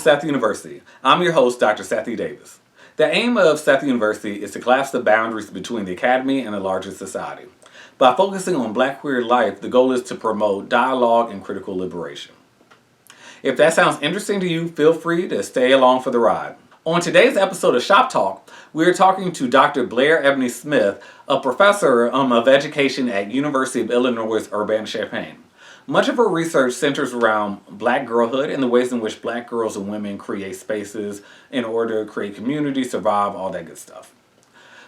Seth University. I'm your host, Dr. Seth Davis. The aim of Seth University is to collapse the boundaries between the academy and the larger society. By focusing on Black queer life, the goal is to promote dialogue and critical liberation. If that sounds interesting to you, feel free to stay along for the ride. On today's episode of Shop Talk, we're talking to Dr. Blair Smith, a professor of education at University of Illinois Urbana-Champaign. Much of her research centers around Black girlhood and the ways in which Black girls and women create spaces in order to create community, survive, all that good stuff.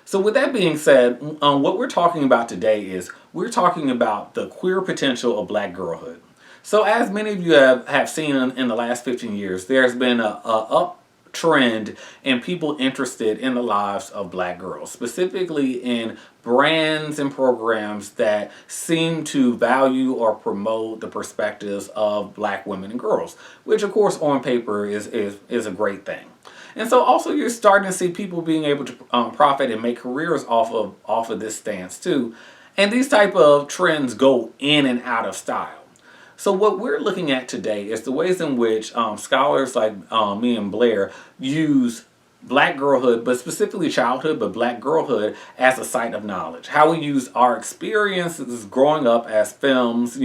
So with that being said, what we're talking about today is we're talking about the queer potential of Black girlhood. So as many of you have seen in the last 15 years, there's been a uptrend in people interested in the lives of Black girls, specifically in brands and programs that seem to value or promote the perspectives of Black women and girls, which of course on paper is a great thing. And so also you're starting to see people being able to profit and make careers off of this stance too. And these type of trends go in and out of style. So what we're looking at today is the ways in which scholars like me and Blair use Black girlhood, but specifically childhood, but Black girlhood as a site of knowledge. How we use our experiences growing up as films,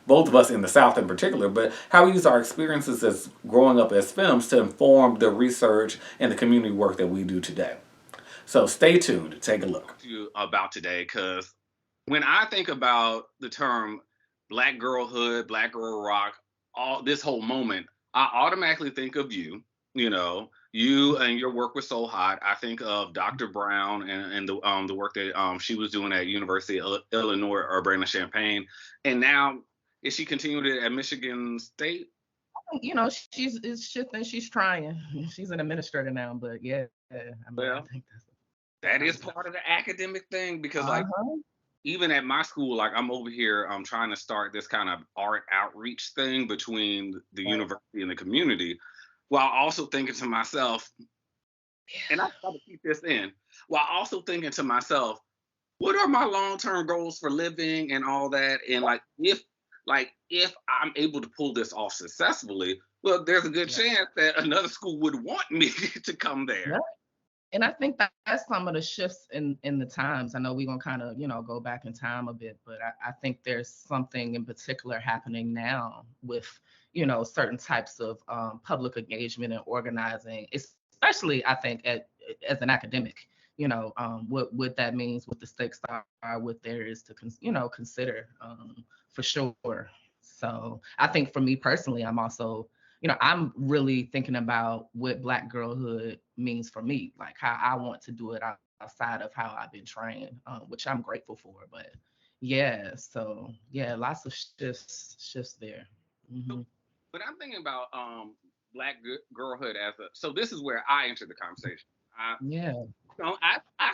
both of us in the South in particular, but how we use our experiences as growing up as films to inform the research and the community work that we do today. So stay tuned to take a look. About today, because when I think about the term Black girlhood, Black girl rock, all this whole moment, I automatically think of you. You and your work was so hot. I think of Dr. Brown and the work that she was doing at University of Illinois Urbana-Champaign, and now is she continuing it at Michigan State? She's shifting. She's trying. She's an administrator now, but yeah, I think that is part of the academic thing because even at my school, like I'm over here, I'm trying to start this kind of art outreach thing between the university and the community, while also thinking to myself, and I try to keep this in, while also thinking to myself, what are my long-term goals for living and all that? And if I'm able to pull this off successfully, well, there's a good chance that another school would want me to come there. Yeah. And I think that's some of the shifts in the times. I know we're going to kind of, go back in time a bit, but I think there's something in particular happening now with, certain types of public engagement and organizing, especially, I think, as an academic, what that means, what the stakes are, what there is to, consider for sure. So I think for me personally, I'm also I'm really thinking about what Black girlhood means for me, like how I want to do it outside of how I've been trained, which I'm grateful for. But lots of shifts there. Mm-hmm. But I'm thinking about Black girlhood so this is where I entered the conversation. I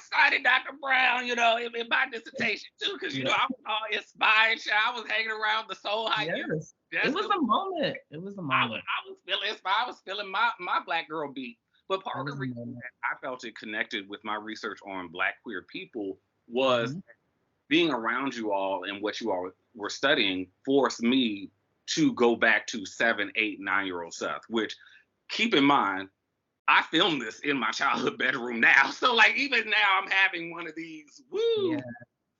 cited Dr. Brown, in my dissertation too, because I was all inspired. I was hanging around the Soul High. Yes. It was a moment. I was feeling inspired. I was feeling my Black girl beat. But part of the reason that I felt it connected with my research on Black queer people was being around you all and what you all were studying forced me to go back to 7, 8, 9-year-old Seth, which, keep in mind, I filmed this in my childhood bedroom now. So like even now I'm having one of these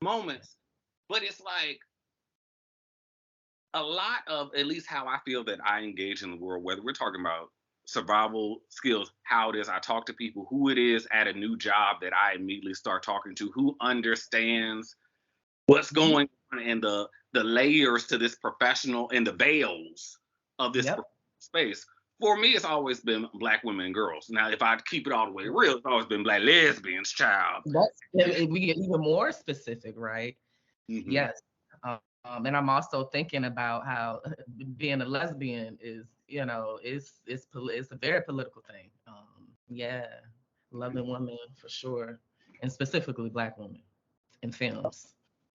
moments. But it's like a lot of, at least how I feel that I engage in the world, whether we're talking about survival skills, how it is I talk to people, who it is at a new job that I immediately start talking to, who understands what's going on and the layers to this professional and the veils of this space. For me, it's always been Black women and girls. Now, if I keep it all the way real, it's always been Black lesbians, child. We get even more specific, right? Mm-hmm. Yes. And I'm also thinking about how being a lesbian is, it's a very political thing. Loving women for sure, and specifically Black women in films.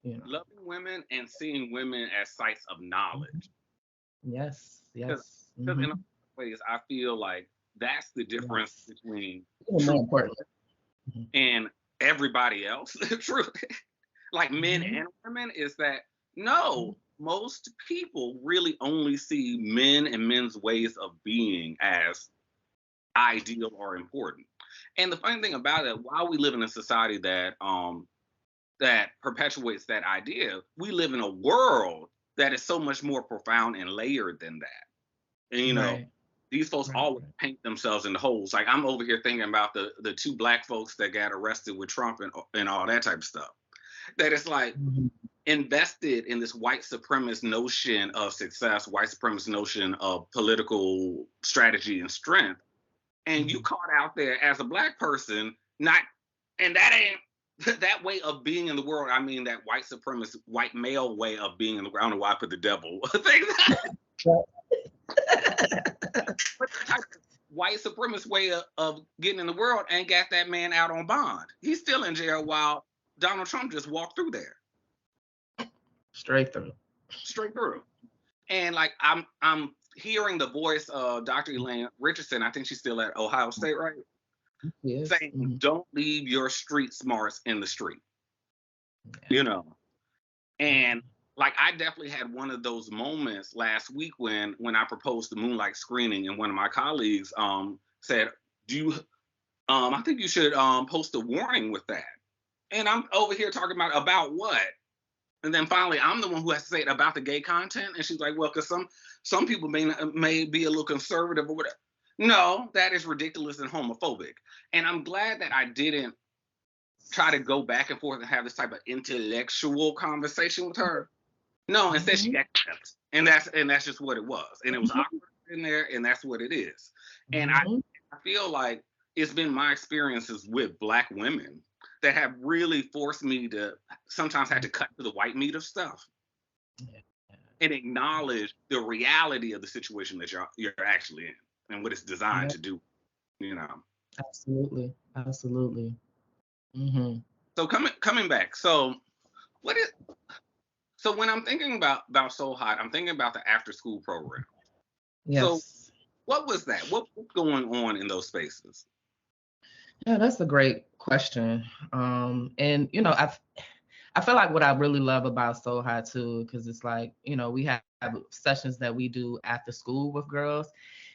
Loving women and seeing women as sites of knowledge. Yes. Because in ways, I feel like that's the difference between and everybody else. True, like men and women, is that most people really only see men and men's ways of being as ideal or important. And the funny thing about it, while we live in a society that perpetuates that idea, we live in a world that is so much more profound and layered than that. And Right. these folks Right. always paint themselves in the holes. Like I'm over here thinking about the two black folks that got arrested with Trump and all that type of stuff. That it's like Mhm. invested in this white supremacist notion of success, white supremacist notion of political strategy and strength. And you Mhm. caught out there as a black person, not, and that ain't that way of being in the world. I mean, that white supremacist, white male way of being in the world. I don't know why I put the devil thing. But the type of white supremacist way of getting in the world ain't got that man out on bond. He's still in jail while Donald Trump just walked through there, Straight through. straight through. And like I'm hearing the voice of Dr. Elaine Richardson. I think she's still at Ohio State, right? Yes. Saying, don't leave your street smarts in the street, Yeah. you know. And like I definitely had one of those moments last week when I proposed the moonlight screening, and one of my colleagues said, "Do you? I think you should post a warning with that." And I'm over here talking about what? And then finally, I'm the one who has to say it about the gay content, and she's like, "Well, because some people may be a little conservative or whatever." No, that is ridiculous and homophobic. And I'm glad that I didn't try to go back and forth and have this type of intellectual conversation with her. No, instead she Mhm. got clipped. And that's just what it was. And it was awkward in there, and that's what it is. And Mhm. I feel like it's been my experiences with black women that have really forced me to sometimes have to cut to the white meat of stuff Yeah. and acknowledge the reality of the situation that you're actually in and what it's designed Yeah. to do, you know. Absolutely. Absolutely. Hmm. So coming back, so what is so when I'm thinking about Soul Hot, I'm thinking about the after school program. So Yes. what was that? What's going on in those spaces? Yeah, that's a great question. And I feel like what I really love about Soul High too, because it's like, we have sessions that we do after school with girls.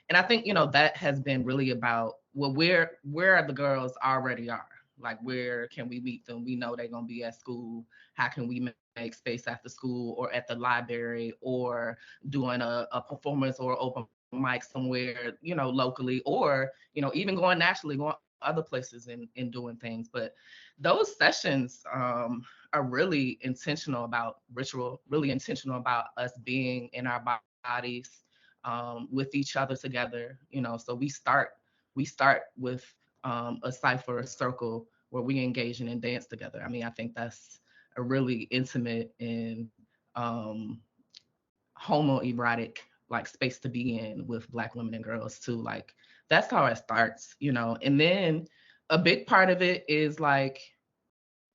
And I think, that has been really about, well, where are the girls already are? Like, where can we meet them? We know they're gonna be at school. How can we make space after school or at the library or doing a performance or open mic somewhere, locally, or, even going nationally, going other places and doing things. But those sessions are really intentional about ritual, really intentional about us being in our bodies, with each other together. So we start with a cipher, a circle where we engage in and dance together. I mean, I think that's a really intimate and homoerotic like space to be in with Black women and girls too. Like that's how it starts. And then a big part of it is like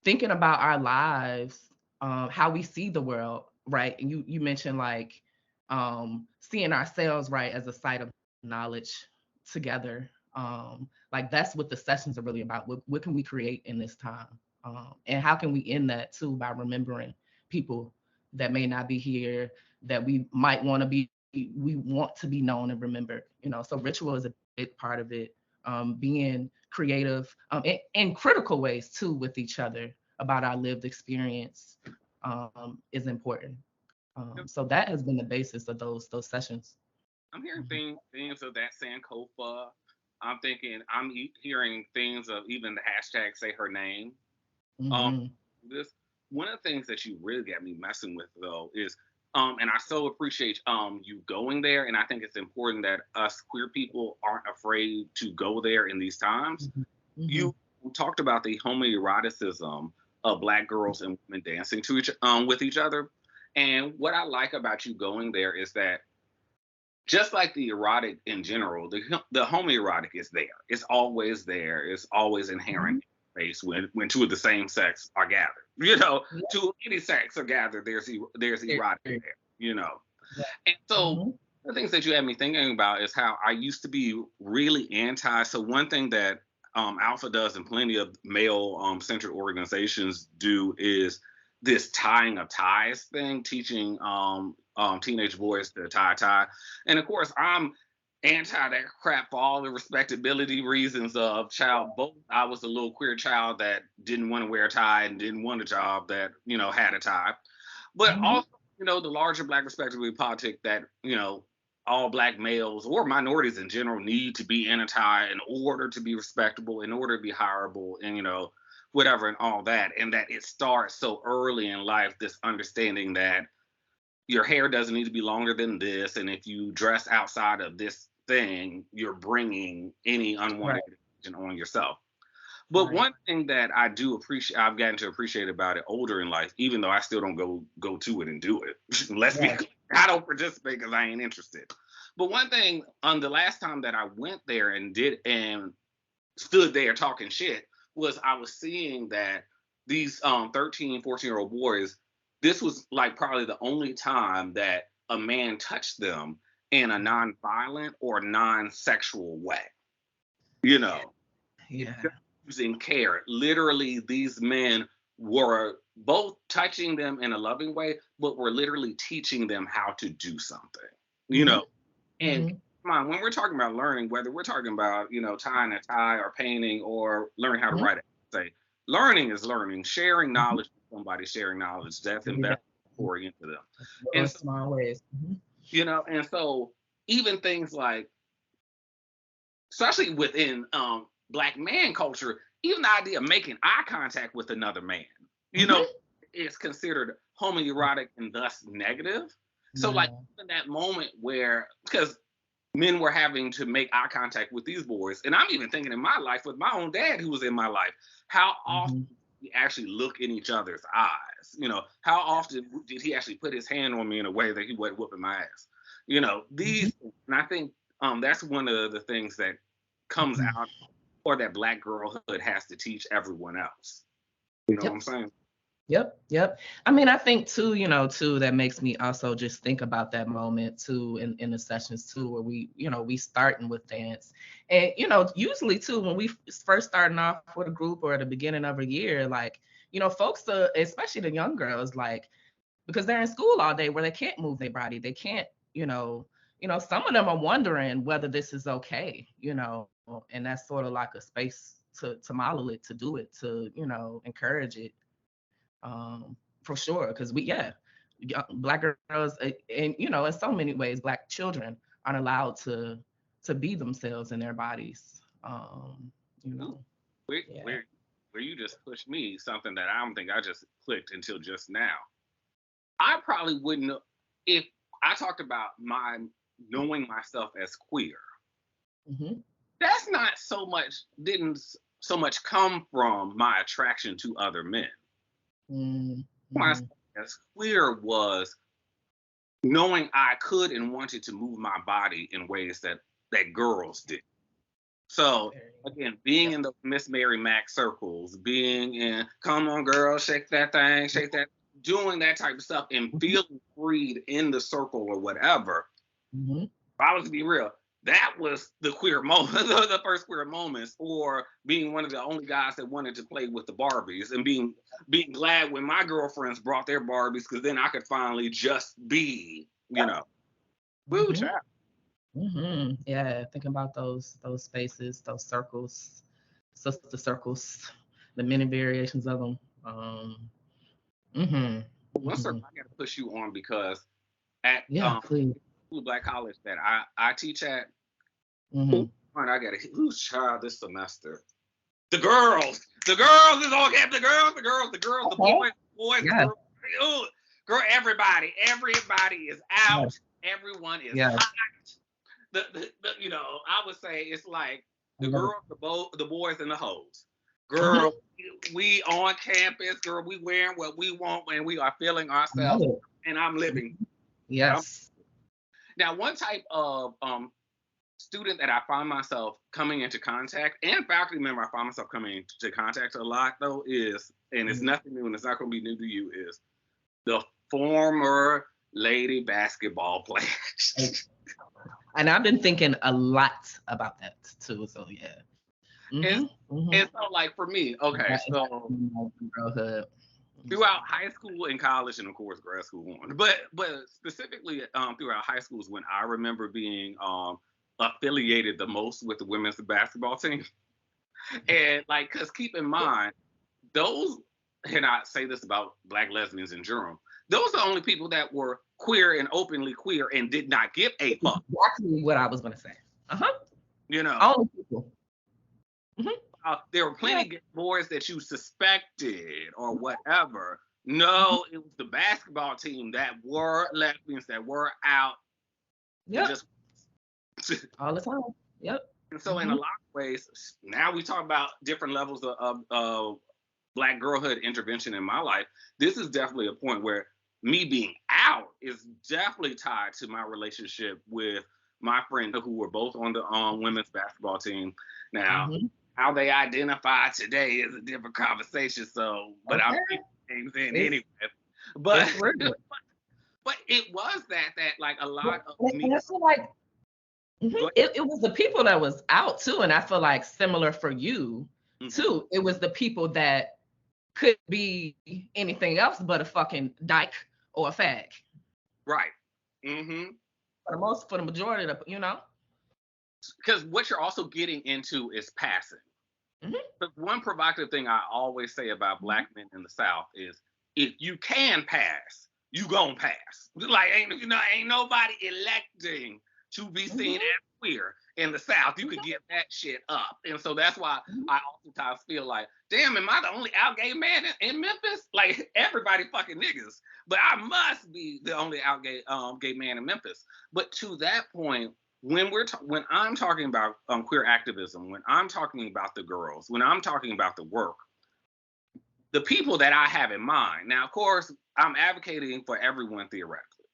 thinking about our lives, how we see the world, right? And you mentioned like seeing ourselves, right, as a site of knowledge together. Like that's what the sessions are really about. What can we create in this time? And how can we end that too by remembering people that may not be here, that we might want to be, we want to be known and remembered. So ritual is a big part of it. Being creative in critical ways too with each other about our lived experience is important. So that has been the basis of those sessions. I'm hearing Mhm. things of that Sankofa. I'm thinking hearing things of even the hashtag say her name. Um, Mhm. this one of the things that you really got me messing with though is and I so appreciate you going there, and I think it's important that us queer people aren't afraid to go there in these times. Mhm. Mhm. You talked about the homoeroticism of black girls and women dancing to each with each other, and what I like about you going there is that just like the erotic in general, the homoerotic is there. It's always there. It's always inherent Mhm. in space when two of the same sex are gathered. Yeah. Two of any sex are gathered. There's erotic Period. there. Yeah. And so Mhm. the things that you had me thinking about is how I used to be really anti. So one thing that Alpha does and plenty of male centered organizations do is this tying of ties thing, teaching teenage boys to tie a tie. And of course, I'm anti that crap for all the respectability reasons of child. Both I was a little queer child that didn't want to wear a tie and didn't want a job that had a tie, but Mhm. also the larger Black respectability politic that all Black males or minorities in general need to be in a tie in order to be respectable, in order to be hireable, and whatever and all that, and that it starts so early in life. This understanding that your hair doesn't need to be longer than this, and if you dress outside of this thing, you're bringing any Right. unwanted attention on yourself. But Right. one thing that I do appreciate, I've gotten to appreciate about it older in life, even though I still don't go to it and do it. Let's be Right. clear, I don't participate because I ain't interested. But one thing, on the last time that I went there and did and stood there talking shit, was I was seeing that these 13, 14-year-old boys, this was like probably the only time that a man touched them in a non-violent or non-sexual way. You know, Yeah. just using care. Literally, these men were both touching them in a loving way, but were literally teaching them how to do something. You Mhm. know, and Mhm. come on, when we're talking about learning, whether we're talking about, tying a tie or painting or learning how to Mhm. write an essay, learning is learning. Sharing Mhm. knowledge with somebody, sharing knowledge, that's Yeah. investing pouring into them. Little And so, small ways. Mhm. even things like, especially within Black man culture, even the idea of making eye contact with another man, you know, Mhm. is considered homoerotic and thus negative. So, like, Yeah. in that moment where, because men were having to make eye contact with these boys. And I'm even thinking in my life with my own dad who was in my life, how often Mhm. we actually look in each other's eyes. How often did he actually put his hand on me in a way that he wasn't whooping my ass? Mhm. These, and I think that's one of the things that comes Mhm. out, or that Black girlhood has to teach everyone else. You know what I'm Yep. saying? Yep, yep. I mean, I think too, too, that makes me also just think about that moment too in the sessions too, where we starting with dance. And, usually too, when we first starting off with a group or at the beginning of a year, like, folks, especially the young girls, like, because they're in school all day where they can't move their body. They can't, you know, some of them are wondering whether this is okay, and that's sort of like a space to model it, to do it, to, encourage it, for sure, because Black girls, and in so many ways Black children aren't allowed to be themselves in their bodies, you Ooh, know where, yeah. where, where you just pushed me something that I don't think I just clicked until just now. I probably wouldn't if I talked about my knowing myself as queer. Hmm. That's not so much didn't so much come from my attraction to other men. Mm-hmm. Myself as queer was knowing I could and wanted to move my body in ways that girls did. So again, being Yep. in the Miss Mary Mac circles, being in come on girl, shake that thing, shake that, doing that type of stuff and Hmm. feeling freed in the circle or whatever. Hmm. If I was to be real, that was the queer moment, the first queer moments, or being one of the only guys that wanted to play with the Barbies and being glad when my girlfriends brought their Barbies because then I could finally just be, woo Hmm. child. Yeah, think about those spaces, those circles, sister circles, the many variations of them. Hmm. One Hmm. circle I got to push you on because at Yeah, please. School Black College that I teach at, Hmm. I got to who's child this semester. The girls is all kept. The girls, the Okay. boys, the Yeah. girls. Ooh, girl, everybody is Yeah. out. Everyone is Yeah. hot. I would say it's like I the love it. girls, the boys, and the hoes. Hmm. Girl, we on campus. Girl, we wearing what we want and we are feeling I love ourselves. it. And I'm living. I'm, Yes. now, one type of student that I find myself coming into contact, and faculty member I find myself coming into contact a lot though is, and it's Mm. nothing new and it's not going to be new to you, is the former lady basketball And players. I've been thinking a lot about that too. So yeah. and, Hmm. Hmm. and so like for me, okay, so Girlhood. throughout high school and college and of course grad school on, but specifically throughout high school is when I remember being affiliated the most with the women's basketball team. And like, cause keep in mind, those, and I say this about Black lesbians in general, those are the only people that were queer and openly queer and did not give a fuck. Exactly what I was gonna say. You know, Only people. there were plenty of boys that you suspected or whatever. No, it was the basketball team that were lesbians, that were out. Yep. Just all the time. Yep. And so in a lot of ways, now we talk about different levels of Black girlhood intervention in my life. This is definitely a point where me being out is definitely tied to my relationship with my friend who were both on the women's basketball team. Now, how they identify today is a different conversation. So, but I'm things in anyway. But but it was that like a lot of me. And I feel like it was the people that was out too, and I feel like similar for you too. It was the people that could be anything else but a fucking dyke or a fag. Right. For the majority of the, you know. Because what you're also getting into is passing. The one provocative thing I always say about Black men in the South is, if you can pass, you gonna pass. Like ain't nobody electing to be seen as queer in the South. You could get that shit up. And so that's why I oftentimes feel like, damn, am I the only out gay man in Memphis? Like, everybody fucking niggas, but I must be the only out gay man in Memphis. But to that point, when I'm talking about queer activism, when I'm talking about the girls, when I'm talking about the work, the people that I have in mind, now, of course, I'm advocating for everyone theoretically,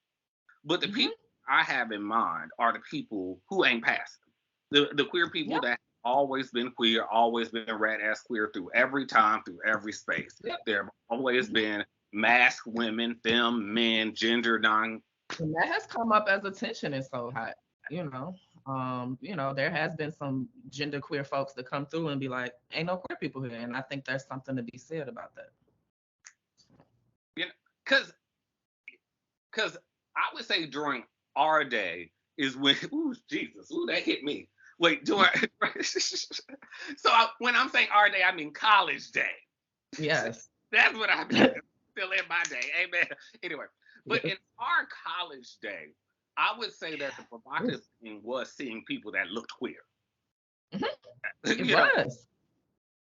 but the people I have in mind are the people who ain't passing. The queer people that have always been queer, always been read as queer through every time, through every space. There have always been masked women, femme, men, gender non. And that has come up as attention is so hot, you know. There has been some gender queer folks that come through and be like, ain't no queer people here. And I think there's something to be said about that. Because I would say during our day is when, that hit me. Wait, so when I'm saying our day, I mean college day. Yes. That's what I mean. Still in my day. Amen. Anyway, but in our college day, I would say that the provocative thing was seeing people that looked queer. It was.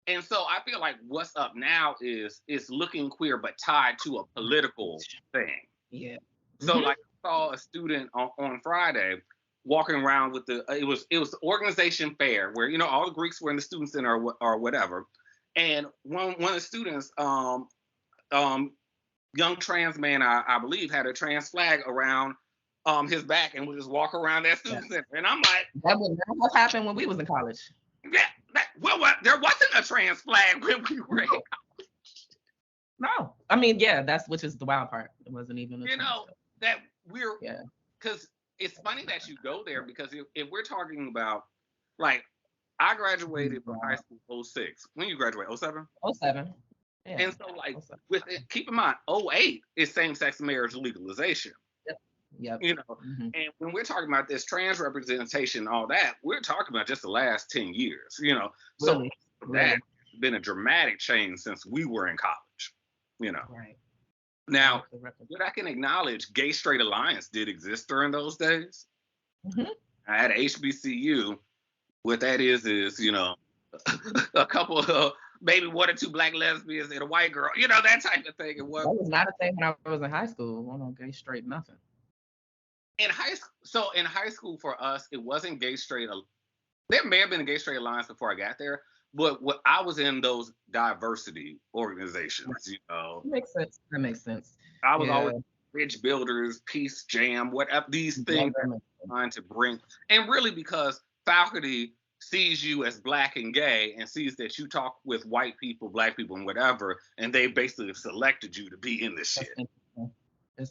And so I feel like what's up now is looking queer, but tied to a political thing. Yeah. So like I saw a student on Friday walking around with it was the organization fair where, all the Greeks were in the student center or whatever. And one of the students, young trans man, I believe, had a trans flag around his back and would just walk around that student center. And I'm like, that would not have happened when we was in college. Yeah, there wasn't a trans flag when we were in college. No, I mean, which is the wild part. It wasn't even that we're because it's funny that you go there, because if we're talking about, like, I graduated from high school 06. When you graduate, 07? 07. Yeah. And so, like, with it, keep in mind, 08 is same-sex marriage legalization. Yep. And when we're talking about this trans representation and all that, we're talking about just the last 10 years, So that's been a dramatic change since we were in college, Right. Now, what I can acknowledge, gay straight alliance did exist during those days. I had HBCU. What that is, a couple of, maybe one or two Black lesbians and a white girl, that type of thing. That was not a thing when I was in high school. I don't gay straight nothing. In high school for us, it wasn't gay straight. There may have been a gay straight alliance before I got there, but what I was in those diversity organizations, That makes sense. I was always Bridge Builders, Peace Jam, whatever these things trying to bring, and really because faculty sees you as Black and gay and sees that you talk with white people, Black people, and whatever, and they basically have selected you to be in this shit.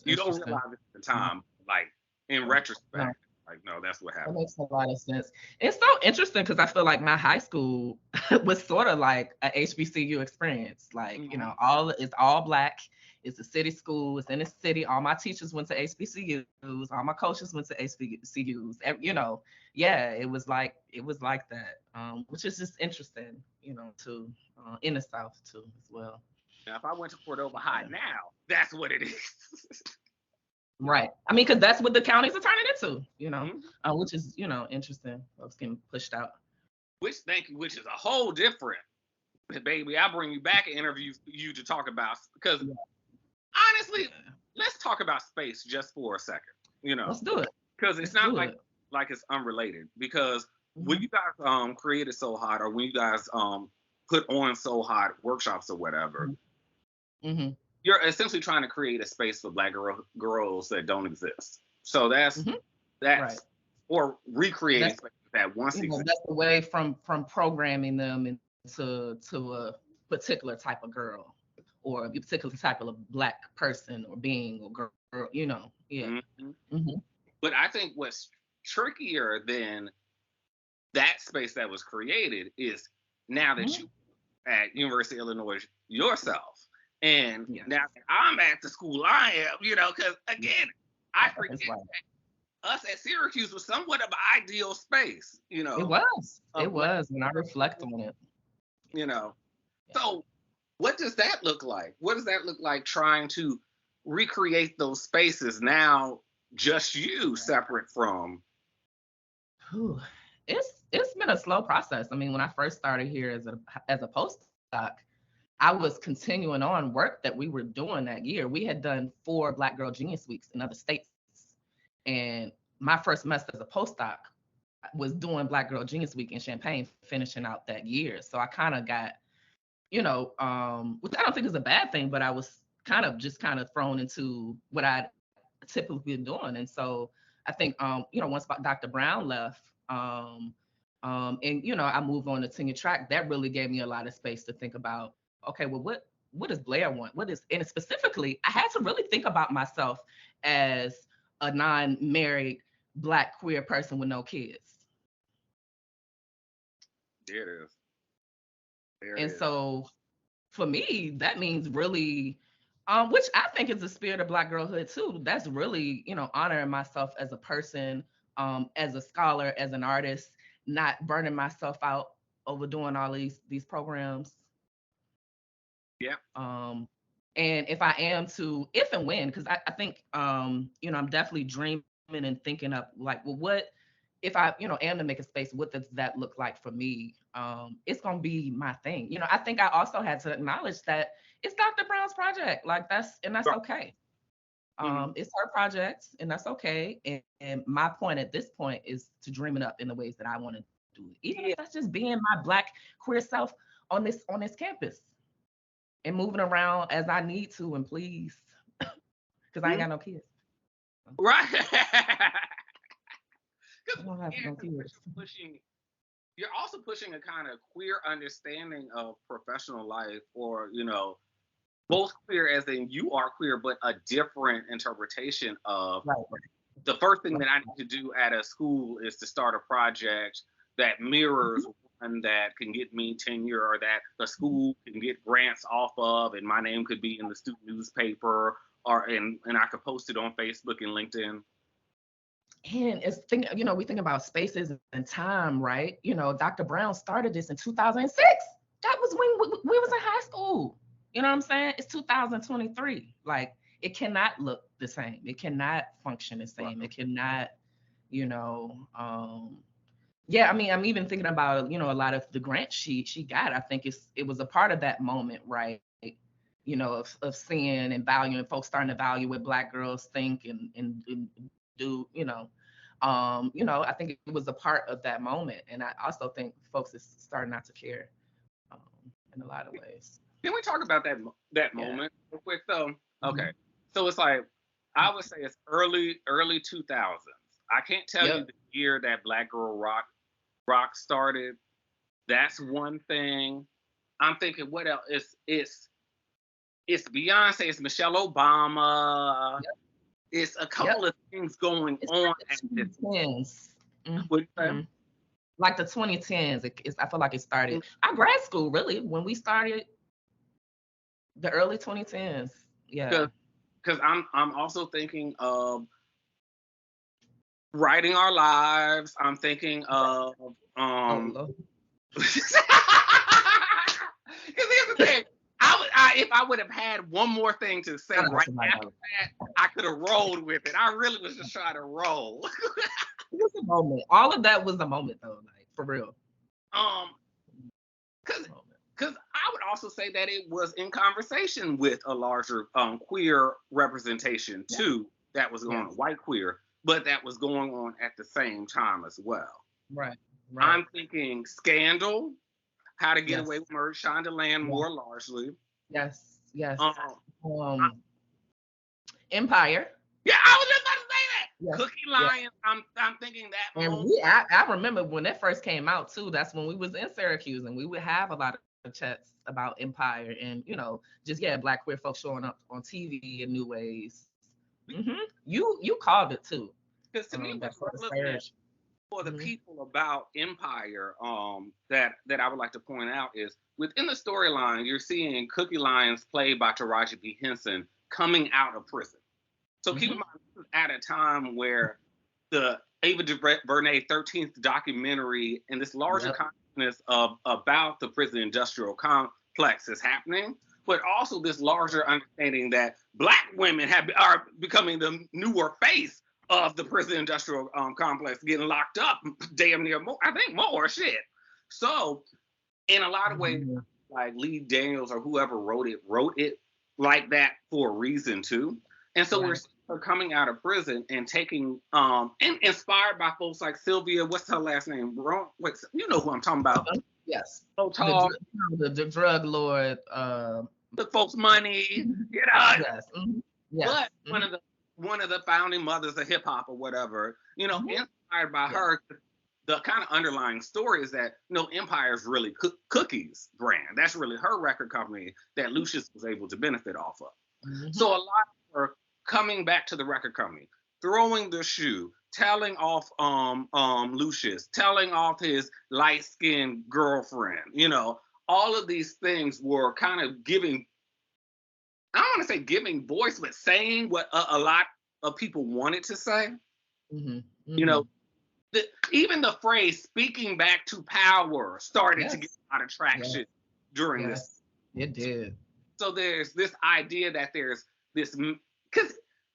You don't realize it at the time, like, in retrospect, like, no, that's what happened. That makes a lot of sense. It's so interesting because I feel like my high school was sort of like a HBCU experience. Like, it's all Black. It's a city school. It's in the city. All my teachers went to HBCUs. All my coaches went to HBCUs. Yeah, it was like that, which is just interesting, to in the South too as well. Now, if I went to Cordova High now, that's what it is. Right. I mean, because that's what the counties are turning into, Mm-hmm. which is, interesting. Folks getting pushed out. Which is a whole different, baby. I bring you back and interview you to talk about, because honestly, let's talk about space just for a second. Let's do it. Because it's not like it's unrelated. Because when you guys created So Hot, or when you guys put on So Hot workshops or whatever, you're essentially trying to create a space for Black girls that don't exist. So that's right. Or recreate spaces that once existed. That's the way from programming them into a particular type of girl, or a particular type of Black person or being or girl, yeah. But I think what's trickier than that space that was created is now that you at University of Illinois yourself, and now that I'm at the school I am, because again, I forget that us at Syracuse was somewhat of an ideal space, It was when I reflect on it. So what does that look like? What does that look like trying to recreate those spaces now, just you separate from? It's been a slow process. I mean, when I first started here as a postdoc, I was continuing on work that we were doing that year. We had done 4 Black Girl Genius Weeks in other states. And my first semester as a postdoc was doing Black Girl Genius Week in Champaign, finishing out that year. So I kind of got, which I don't think is a bad thing, but I was kind of thrown into what I'd typically been doing. And so I think, once Dr. Brown left, and, I moved on to tenure track, that really gave me a lot of space to think about, okay, well, what does Blair want? And specifically, I had to really think about myself as a non-married Black queer person with no kids. There it is. So for me, that means really, which I think is the spirit of Black girlhood too. That's really, honoring myself as a person, as a scholar, as an artist, not burning myself out over doing all these programs. Yeah. And if and when, because I think, I'm definitely dreaming and thinking up like, well, what if I, am to make a space, what does that look like for me? It's going to be my thing. I think I also had to acknowledge that it's Dr. Brown's project. Like that's okay. It's her project and that's okay. And my point at this point is to dream it up in the ways that I want to do it. Even if that's just being my Black queer self on this campus and moving around as I need to and please, because I ain't got no kids. Right. I don't have no kids. You're also pushing a kind of queer understanding of professional life, or, both queer as in you are queer, but a different interpretation of the first thing that I need to do at a school is to start a project that mirrors one that can get me tenure, or that the school can get grants off of, and my name could be in the student newspaper, and I could post it on Facebook and LinkedIn. And we think about spaces and time, right? Dr. Brown started this in 2006. That was when we was in high school. You know what I'm saying? It's 2023. Like, it cannot look the same. It cannot function the same. It cannot, I mean, I'm even thinking about, a lot of the grants she got. I think it was a part of that moment, right? Of seeing and valuing, folks starting to value what Black girls think and do, I think it was a part of that moment. And I also think folks is starting not to care in a lot of ways. Can we talk about that moment real quick though? Okay. So it's like, I would say it's early 2000s. I can't tell you the year that Black Girl Rock started. That's one thing. I'm thinking, what else? It's Beyonce, it's Michelle Obama. Yep. It's a couple of things going on at this point. Like the 2010s, I feel like it started. Our grad school, really, when we started, the early 2010s. Yeah. Because I'm also thinking of writing our lives. I'm thinking of Lord. Because here's the thing. If I would have had one more thing to say right after that, I could have rolled with it. I really was just trying to roll. It was a moment. All of that was a moment, though, like for real. Because I would also say that it was in conversation with a larger queer representation too, that was going on, white queer, but that was going on at the same time as well. Right. I'm thinking Scandal, How to Get Away with Murder, Shonda Land more largely. Yes. Empire. Yeah, I was just about to say that. Yes. Cookie Lion. I'm thinking that. And I remember when that first came out too. That's when we was in Syracuse, and we would have a lot of chats about Empire and just Black queer folks showing up on TV in new ways. Mm-hmm. You called it too. Because to me, what's relevant for the people about Empire that I would like to point out is within the storyline, you're seeing Cookie Lions played by Taraji P. Henson coming out of prison. So keep in mind, this is at a time where the Ava DuVernay 13th documentary and this larger consciousness about the prison industrial complex is happening, but also this larger understanding that Black women are becoming the newer face of the prison industrial complex, getting locked up damn near more, I think more shit. So in a lot of ways, like Lee Daniels or whoever wrote it like that for a reason too. And so we're coming out of prison and taking and inspired by folks like Sylvia, what's her last name? Wait, you know who I'm talking about. Yes. So tall. The drug lord. Took folks' money, Yes. Mm-hmm. But one of the founding mothers of hip hop or whatever, inspired by her. The kind of underlying story is that Empire is really Cookie's brand. That's really her record company that Lucius was able to benefit off of. Mm-hmm. So a lot of her coming back to the record company, throwing the shoe, telling off Lucius, telling off his light-skinned girlfriend, all of these things were kind of giving, I don't want to say giving voice, but saying what a lot of people wanted to say. Mm-hmm. Mm-hmm. Even the phrase "speaking back to power" started to get a lot of traction during this. It did. So there's this idea that there's this, because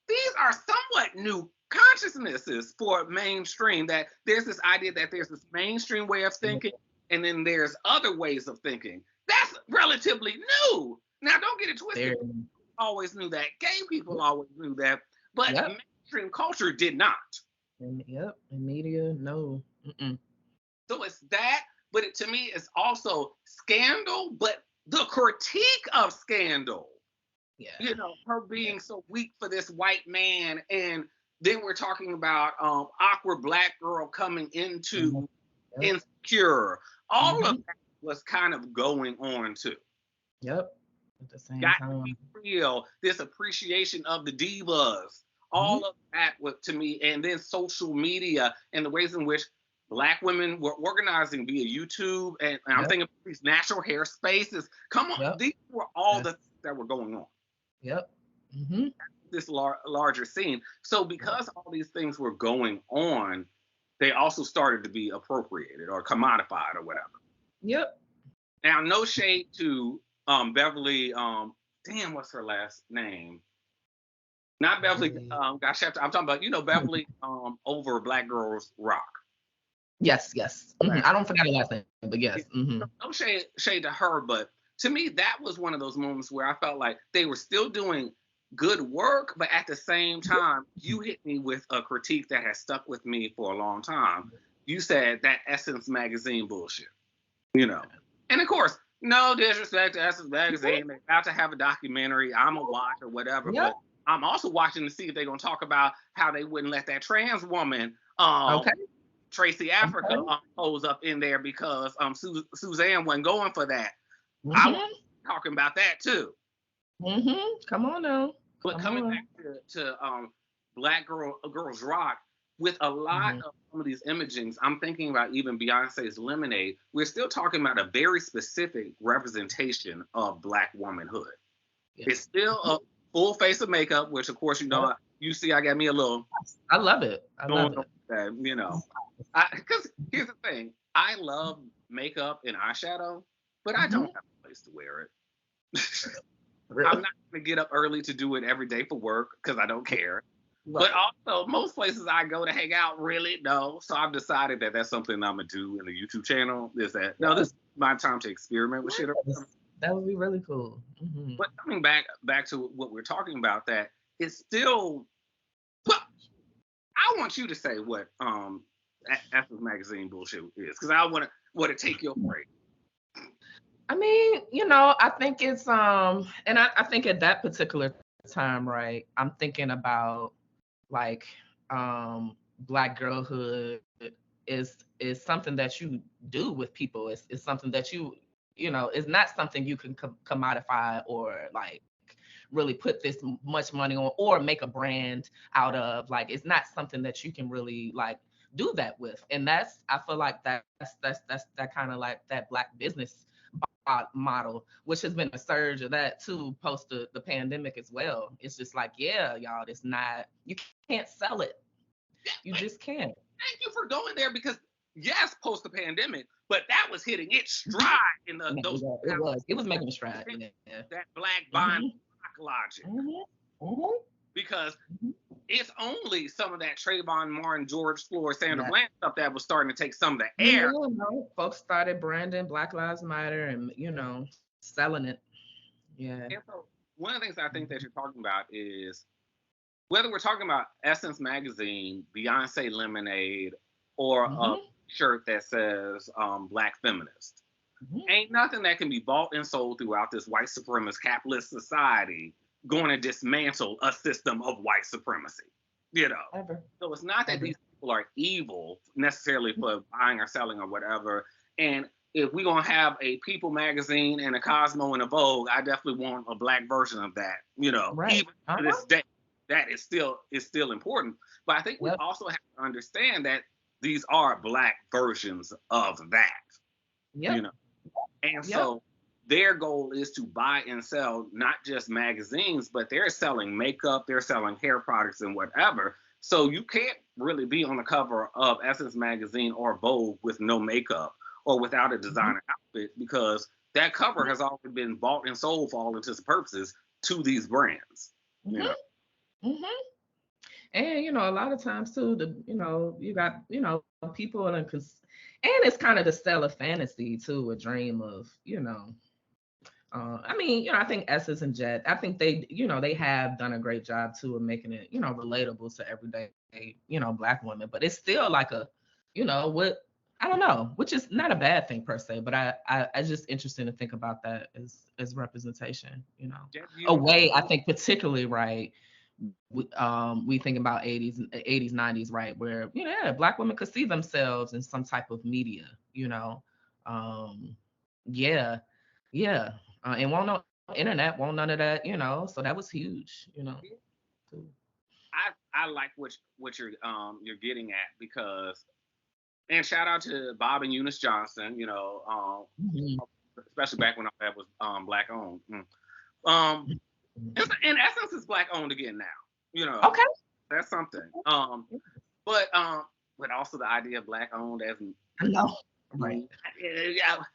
these are somewhat new consciousnesses for mainstream, that there's this idea that there's this mainstream way of thinking, and then there's other ways of thinking. That's relatively new. Now, don't get it twisted. Always knew that. Gay people always knew that. But mainstream culture did not. And media, no. Mm-mm. So it's that, but to me, it's also Scandal, but the critique of Scandal. Yeah. Her being so weak for this white man, and then we're talking about awkward Black girl coming into Insecure. All of that was kind of going on too. Yep. At the same time. To be real, this appreciation of the divas. All of that was to me, and then social media and the ways in which Black women were organizing via YouTube, and I'm thinking of these natural hair spaces. Come on, these were all the things that were going on. Yep. Mm-hmm. This larger scene. So because all these things were going on, they also started to be appropriated or commodified or whatever. Yep. Now, no shade to Beverly. What's her last name? Not Beverly. I'm talking about Beverly over Black Girls Rock. Yes. Mm-hmm. I don't forget the last name, but yes. Mm-hmm. No shade to her, but to me that was one of those moments where I felt like they were still doing good work, but at the same time, you hit me with a critique that has stuck with me for a long time. You said that Essence magazine bullshit, and of course, no disrespect to Essence magazine. They're about to have a documentary. I'm a watch or whatever, but I'm also watching to see if they're going to talk about how they wouldn't let that trans woman, Tracy Africa, pose up in there because Suzanne wasn't going for that. Mm-hmm. I was talking about that too. Mm-hmm. Come on now. But coming back to Black Girls Rock, with a lot of some of these imagings, I'm thinking about even Beyonce's Lemonade. We're still talking about a very specific representation of Black womanhood. Yeah. It's still full face of makeup, which of course you see I got me a little. I love it. I love it. That, because here's the thing, I love makeup and eyeshadow, but I don't have a place to wear it. Really? I'm not gonna get up early to do it every day for work because I don't care. Right. But also, most places I go to hang out really no. So I've decided that that's something I'm gonna do in the YouTube channel. Is that no? This is my time to experiment with shit. That would be really cool. Mm-hmm. But coming back to what we're talking about, that it's still. Well, I want you to say what Essence Magazine bullshit is, because I want to take your break. I mean, I think it's and I think at that particular time, right, I'm thinking about like Black girlhood is something that you do with people. It's something that it's not something you can commodify or like really put this much money on or make a brand out of. Like, it's not something that you can really like do that with. And I feel like that's that kind of like that Black business model, which has been a surge of that too post the pandemic as well. It's just like, yeah, y'all, it's not, you can't sell it. You just can't. Thank you for going there, because yes, post the pandemic, but that was hitting its stride in those. It was making a stride. Yeah. That Black buying logic. Because it's only some of that Trayvon Martin, George Floyd, Sandra Bland stuff that was starting to take some of the air. Folks started branding Black Lives Matter and, selling it. Yeah. And so one of the things I think that you're talking about is whether we're talking about Essence Magazine, Beyonce Lemonade, or a shirt that says Black Feminist. Ain't nothing that can be bought and sold throughout this white supremacist capitalist society going to dismantle a system of white supremacy, Ever. So it's not that these people are evil necessarily for buying or selling or whatever. And if we're going to have a People magazine and a Cosmo and a Vogue, I definitely want a Black version of that, right. Even to this day, that is still important. But I think we also have to understand that these are Black versions of that, And so their goal is to buy and sell not just magazines, but they're selling makeup, they're selling hair products and whatever. So you can't really be on the cover of Essence Magazine or Vogue with no makeup or without a designer outfit, because that cover has already been bought and sold for all intents and purposes to these brands. And a lot of times too, you got people and it's kind of to sell a fantasy too, a dream of I think Essence and Jet, I think they have done a great job too of making it relatable to everyday Black women, but it's still like a I don't know, which is not a bad thing per se, but I just interesting to think about that as representation, a way I think particularly right. We think about 80s, 90s, right, where Black women could see themselves in some type of media, and won't no internet, won't none of that, so that was huge, I like what you're getting at, because, and shout out to Bob and Eunice Johnson, especially back when that was Black owned. And Essence is Black owned again now, okay, that's something. But also the idea of Black owned as right.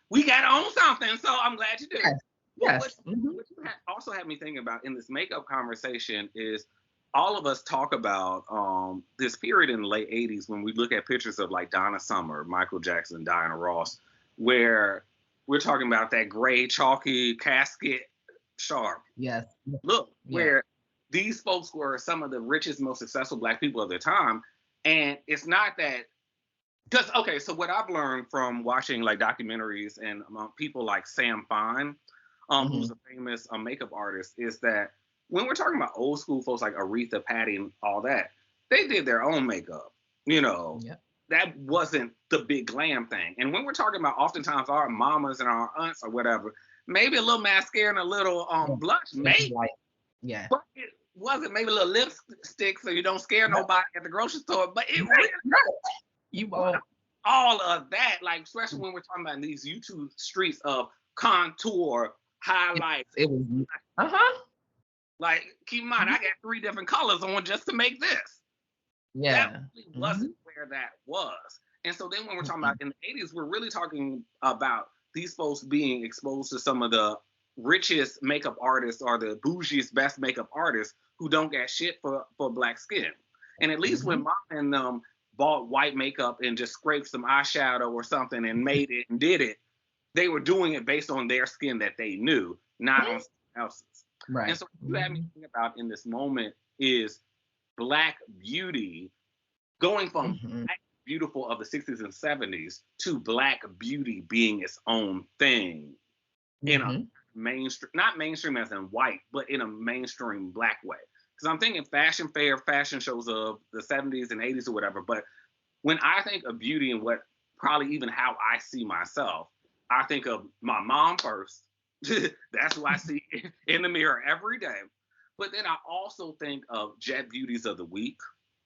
We gotta own something, so I'm glad you do. Yes. What you also had me thinking about in this makeup conversation is all of us talk about this period in the late 80s when we look at pictures of like Donna Summer, Michael Jackson, Diana Ross, where we're talking about that gray, chalky, casket sharp. Yes. Look, where these folks were some of the richest, most successful Black people of their time. And it's not that, because, okay, so what I've learned from watching like documentaries and people like Sam Fine, who's a famous makeup artist, is that when we're talking about old school folks like Aretha, Patti, and all that, they did their own makeup, That wasn't the big glam thing. And when we're talking about oftentimes our mamas and our aunts or whatever, maybe a little mascara and a little blush, maybe. Yeah. But it wasn't, maybe a little lipstick so you don't scare nobody at the grocery store. But it really, you won't. All of that, like, especially when we're talking about these YouTube streets of contour, highlights. It was, Like, keep in mind, I got 3 different colors on just to make this. Yeah. That really wasn't where that was. And so then when we're talking about in the 80s, we're really talking about these folks being exposed to some of the richest makeup artists or the bougiest best makeup artists who don't get shit for black skin. And at least when mom and them bought white makeup and just scraped some eyeshadow or something and made it and did it, they were doing it based on their skin that they knew, not on someone else's. Right. And so what you had me think about in this moment is black beauty going from black beautiful of the 60s and 70s to black beauty being its own thing in a mainstream, not mainstream as in white, but in a mainstream black way. Because I'm thinking fashion fair, fashion shows of the 70s and 80s or whatever. But when I think of beauty and what probably even how I see myself, I think of my mom first. That's who I see in the mirror every day. But then I also think of Jet Beauties of the Week.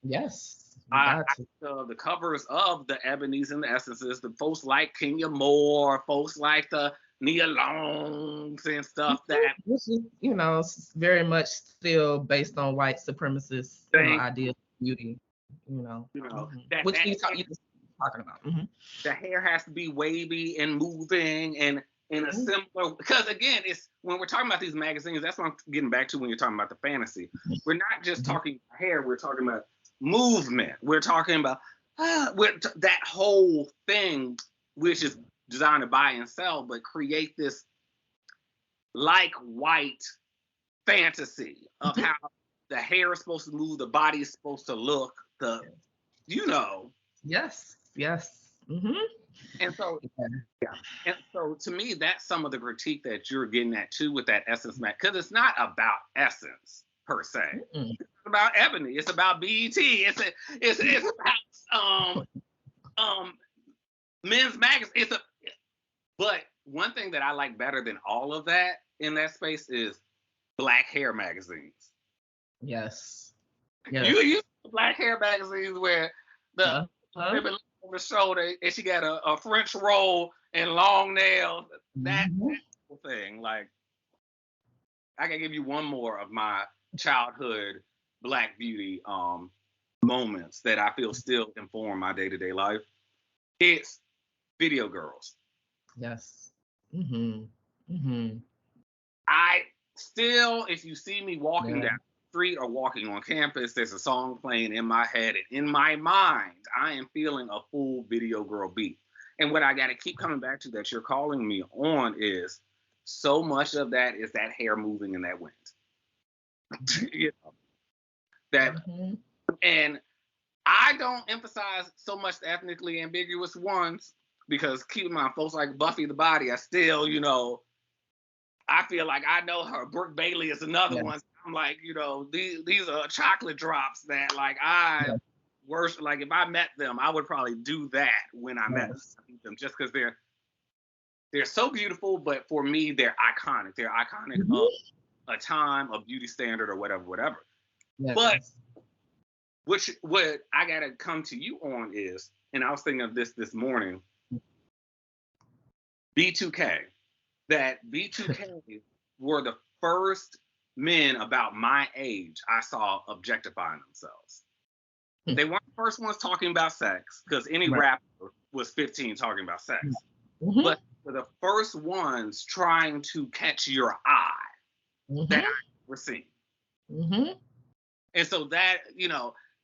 Yes. I the covers of the Ebonies and the Essences, the folks like Kenya Moore, folks like the Nia Longs and stuff that, which is, you know, very much still based on white supremacist ideas of beauty, you know. Which you talking about. The hair has to be wavy and moving and in a similar, because again, it's when we're talking about these magazines, that's what I'm getting back to when you're talking about the fantasy. We're not just talking hair, we're talking about movement. We're talking about that whole thing, which is designed to buy and sell, but create this like white fantasy of how the hair is supposed to move, the body is supposed to look, Yes. And so, and so to me, that's some of the critique that you're getting at too with that Essence Mac, because it's not about Essence per se. It's about Ebony. It's about BET. It's about men's magazine. But one thing that I like better than all of that in that space is black hair magazines. Yes. You use black hair magazines where the women look over the shoulder and she got a French roll and long nails. That whole thing. Like, I can give you one more of my childhood black beauty moments that I feel still inform my day-to-day life. It's video girls. Yes. I still, if you see me walking down the street or walking on campus, there's a song playing in my head, and in my mind, I am feeling a full video girl beat. And what I got to keep coming back to that you're calling me on is so much of that is that hair moving in that wind. And I don't emphasize so much the ethnically ambiguous ones, because keep in mind, folks like Buffy the Body, I still, I feel like I know her. Brooke Bailey is another one. I'm like, these are chocolate drops that, like, I worship. Like, if I met them, I would probably do that when I met them, just because they're so beautiful. But for me, they're iconic. They're iconic of a time, a beauty standard, or whatever. But what I gotta come to you on is, and I was thinking of this morning, B2K. That B2K were the first men about my age I saw objectifying themselves. They weren't the first ones talking about sex, because any rapper was 15 talking about sex. But for the first ones trying to catch your eye that I ever seen. And so that,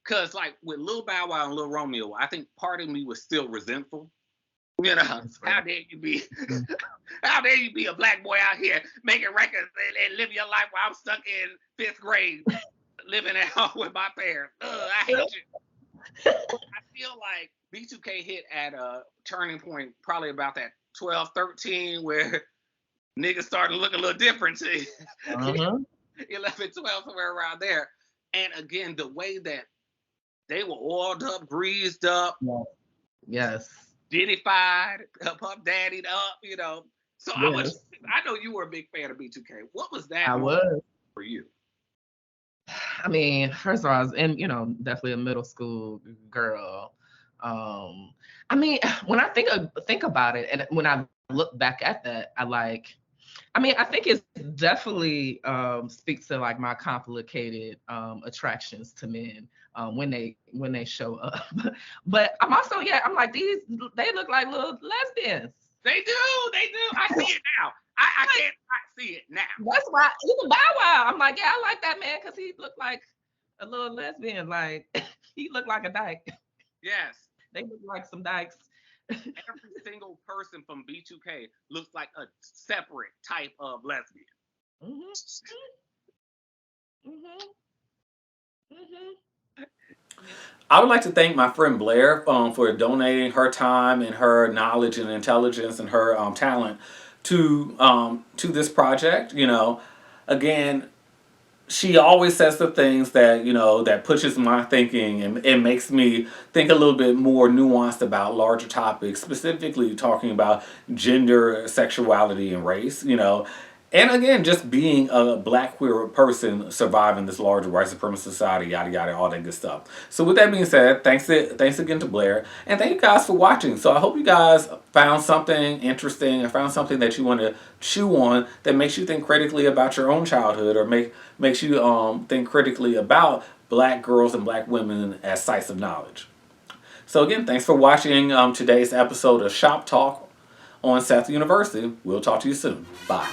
because like with Lil Bow Wow and Lil Romeo, I think part of me was still resentful. How dare you be a black boy out here making records and live your life while I'm stuck in 5th grade living at home with my parents. I hate you. I feel like B2K hit at a turning point probably about that 12, 13, where niggas started looking a little different to 11, 12, somewhere around there. And again, the way that they were oiled up, greased up. Yes. Diddy-fied, Puff Daddied up, So I know you were a big fan of B2K. What was that for you? I mean, first of all, I was definitely a middle school girl. I mean, when I think about it, and when I look back at that, I like, I mean, I think it's definitely speaks to like my complicated attractions to men when they show up. But I'm also, yeah, I'm like, they look like little lesbians. They do. I see it now. I can't not see it now. That's why even Bow Wow, I'm like, yeah, I like that man because he looked like a little lesbian. Like he looked like a dyke. Yes. They look like some dykes. Every single person from B2K looks like a separate type of lesbian. Mm-hmm. Mm-hmm. Mm-hmm. I would like to thank my friend Blair for donating her time and her knowledge and intelligence and her talent to this project. You know, again, she always says the things that that pushes my thinking and it makes me think a little bit more nuanced about larger topics, specifically talking about gender, sexuality, and race. And again, just being a black queer person surviving this larger white supremacist society, yada yada, all that good stuff. So with that being said, thanks again to Blair, and thank you guys for watching. So I hope you guys found something interesting and found something that you want to chew on that makes you think critically about your own childhood, or makes you think critically about black girls and black women as sites of knowledge. So again, thanks for watching today's episode of Shop Talk on Seth University. We'll talk to you soon. Bye.